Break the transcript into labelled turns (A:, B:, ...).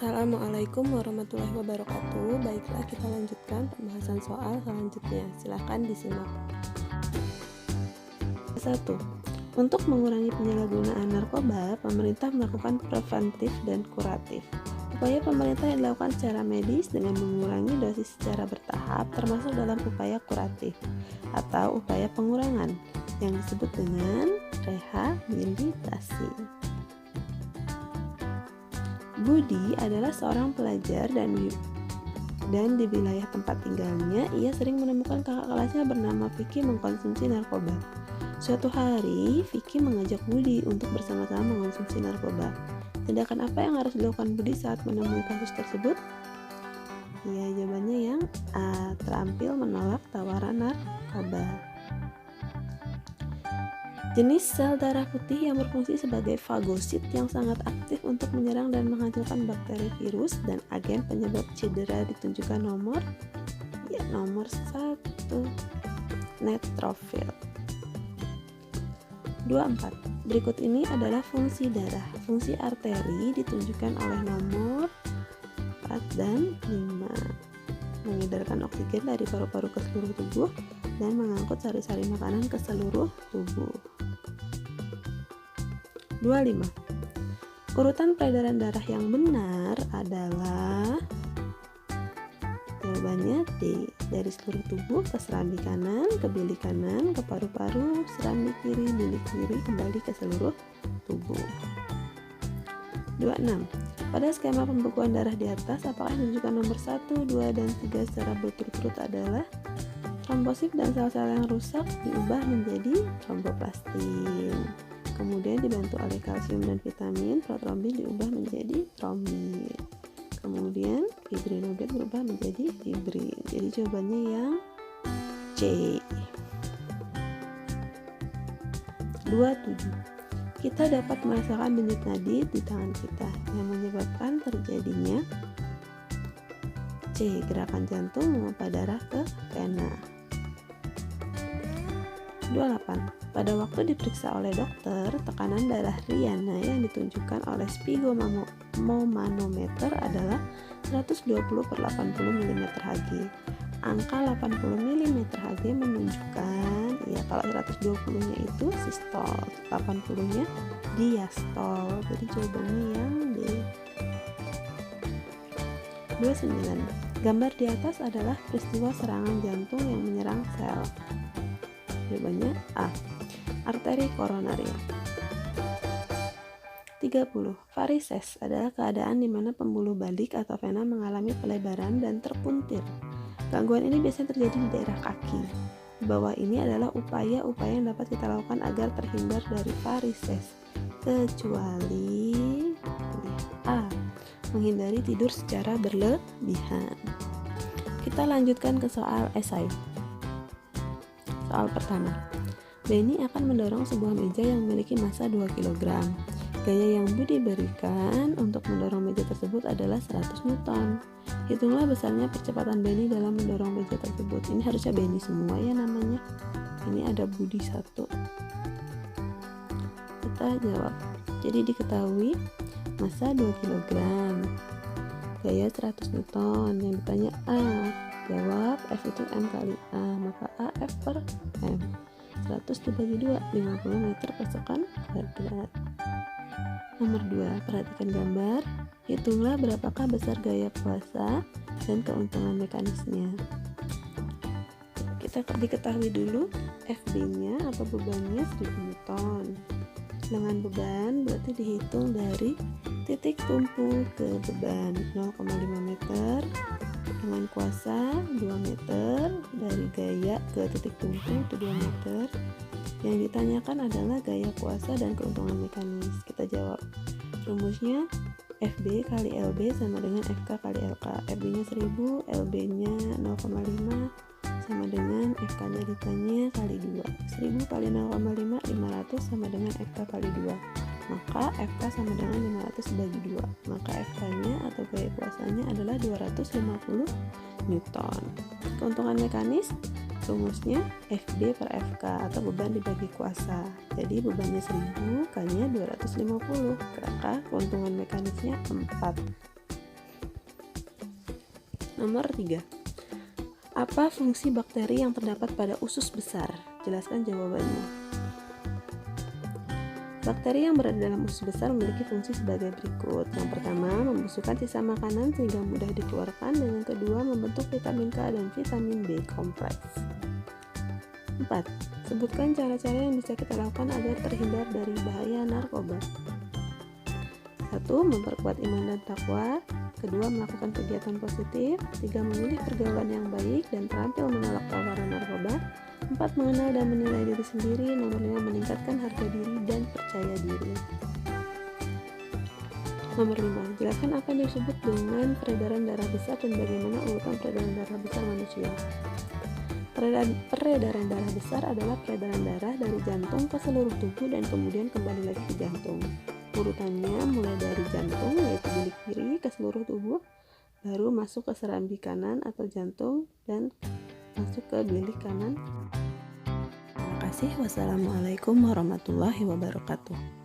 A: Assalamualaikum warahmatullahi wabarakatuh. Baiklah, kita lanjutkan pembahasan soal selanjutnya. Silakan disimak. 1. Untuk mengurangi penyalahgunaan narkoba, pemerintah melakukan preventif dan kuratif. Upaya pemerintah yang dilakukan secara medis dengan mengurangi dosis secara bertahap termasuk dalam upaya kuratif atau upaya pengurangan yang disebut dengan rehabilitasi. Budi adalah seorang pelajar dan di wilayah tempat tinggalnya ia sering menemukan kakak kelasnya bernama Vicky mengkonsumsi narkoba. Suatu hari Vicky mengajak Budi untuk bersama-sama mengkonsumsi narkoba. Tindakan apa yang harus dilakukan Budi saat menemui kasus tersebut? Ya, jawabannya yang A. Terampil menolak tawaran narkoba. Jenis sel darah putih yang berfungsi sebagai fagosit yang sangat aktif untuk menyerang dan menghancurkan bakteri, virus, dan agen penyebab cedera ditunjukkan nomor 1, neutrofil. 24. Berikut ini adalah fungsi darah. Fungsi arteri ditunjukkan oleh nomor 4 dan 5. Mengedarkan oksigen dari paru-paru ke seluruh tubuh dan mengangkut sari-sari makanan ke seluruh tubuh. 25. Urutan peredaran darah yang benar adalah jawabannya D. Dari seluruh tubuh ke serambi kanan, ke bilik kanan, ke paru-paru, serambi kiri, bilik kiri, kembali ke seluruh tubuh. 26. Pada skema pembekuan darah di atas, apakah yang ditunjukkan nomor 1, 2, dan 3 secara berturut-turut adalah trombosit dan sel-sel yang rusak diubah menjadi tromboplastin. Kemudian dibantu oleh kalsium dan vitamin, protrombin diubah menjadi trombin. Kemudian fibrinogen berubah menjadi fibrin. Jadi jawabannya yang C. 27. Kita dapat merasakan denyut nadi di tangan kita yang menyebabkan terjadinya C. Gerakan jantung memompa darah ke vena. 28. Pada waktu diperiksa oleh dokter, tekanan darah Riana yang ditunjukkan oleh sphygmomanometer adalah 120/80 mm/Hg. Angka 80 mm/Hg menunjukkan, ya kalau 120-nya itu sistol, 80-nya diastol. Jadi jawabannya yang D. 29. Gambar di atas adalah peristiwa serangan jantung yang menyerang sel. Jawabannya A. Arteri koronaria. 30. Varises adalah keadaan di mana pembuluh balik atau vena mengalami pelebaran dan terpuntir. Gangguan ini biasanya terjadi di daerah kaki. Di bawah ini adalah upaya-upaya yang dapat kita lakukan agar terhindar dari varises, kecuali A. Menghindari tidur secara berlebihan. Kita lanjutkan ke soal esai. Soal pertama, Benny akan mendorong sebuah meja yang memiliki massa 2 kg. Gaya yang Budi berikan untuk mendorong meja tersebut adalah 100 Newton. Hitunglah besarnya percepatan Benny dalam mendorong meja tersebut. Ini harusnya Benny semua ya namanya. Ini ada Budi 1. Kita jawab. Jadi diketahui massa 2 kg. Gaya 100 Newton. Yang ditanya A. Jawab F itu M kali A, maka A F per M. 100 dibagi 2, 50 meter per sekon kuadrat. Nomor 2, perhatikan gambar. Hitunglah berapakah besar gaya kuasa dan keuntungan mekanisnya. Kita diketahui dulu FB-nya atau bebannya 1000 Newton. Dengan beban berarti dihitung dari titik tumpu ke beban 0,5 meter. Dengan kuasa 2 meter, dari gaya ke titik tumpu itu 2 meter. Yang ditanyakan adalah gaya kuasa dan keuntungan mekanis. Kita jawab. Rumusnya FB kali LB sama dengan FK kali LK. FB-nya 1000, LB-nya 0,5 sama dengan FK-nya ditanya kali 2. 1000 kali 0,5, 500 sama dengan FK kali 2. Maka FK sama dengan 500 bagi 2. Maka FK-nya atau gaya kuasanya adalah 250 Newton. Keuntungan mekanis, rumusnya FB per FK atau beban dibagi kuasa. Jadi bebannya 1000 kalinya 250. Maka keuntungan mekanisnya 4. Nomor 3. Apa fungsi bakteri yang terdapat pada usus besar? Jelaskan jawabannya. Bakteri yang berada dalam usus besar memiliki fungsi sebagai berikut. Yang pertama, membusukkan sisa makanan sehingga mudah dikeluarkan, dan yang kedua, membentuk vitamin K dan vitamin B kompleks. 4. Sebutkan cara-cara yang bisa kita lakukan agar terhindar dari bahaya narkoba. 1. Memperkuat iman dan takwa. 2. Melakukan kegiatan positif. 3. Memilih pergaulan yang baik dan terampil menolak tawaran narkoba. 4. Mengenal dan menilai diri sendiri. Nomor 5. Meningkatkan harga diri dan percaya diri. Nomor 5. Jelaskan apa yang disebut dengan peredaran darah besar dan bagaimana urutan peredaran darah besar manusia. Peredaran darah besar adalah peredaran darah dari jantung ke seluruh tubuh dan kemudian kembali lagi ke jantung. Urutannya mulai dari jantung, yaitu bilik kiri, ke seluruh tubuh, baru masuk ke serambi kanan atau jantung, dan masuk ke bilik kanan. Terima kasih. Wassalamualaikum warahmatullahi wabarakatuh.